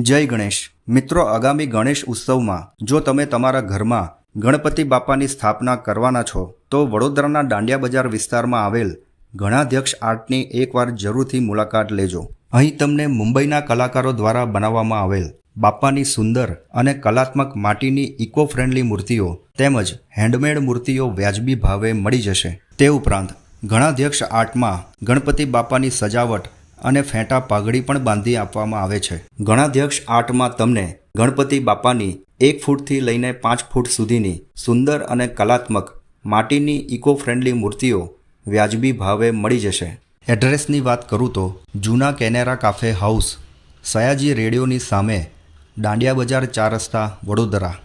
જય ગણેશ મિત્રો, આગામી ગણેશ ઉત્સવમાં જો તમે તમારા ઘરમાં ગણપતિ બાપાની સ્થાપના કરવાના છો તો વડોદરાના દાંડિયા બજાર વિસ્તારમાં આવેલ ગણાધ્યક્ષ આર્ટની એકવાર જરૂરથી મુલાકાત લેજો. અહીં તમને મુંબઈના કલાકારો દ્વારા બનાવવામાં આવેલ બાપાની સુંદર અને કલાત્મક માટીની ઇકો ફ્રેન્ડલી મૂર્તિઓ તેમજ હેન્ડમેડ મૂર્તિઓ વ્યાજબી ભાવે મળી જશે. તે ઉપરાંત ગણાધ્યક્ષ આર્ટમાં ગણપતિ બાપાની સજાવટ અને ફેંટા પાઘડી પણ બાંધી આપવામાં આવે છે. ગણાધ્યક્ષ આર્ટમાં તમને ગણપતિ બાપાની 1 ફૂટથી લઈને 5 ફૂટ સુધીની સુંદર અને કલાત્મક માટીની ઇકો ફ્રેન્ડલી મૂર્તિઓ વ્યાજબી ભાવે મળી જશે. એડ્રેસની વાત કરું તો જૂના કેનેરા કાફે હાઉસ, સયાજી રેડિયોની સામે, દાંડિયા બજાર 4 રસ્તા, વડોદરા.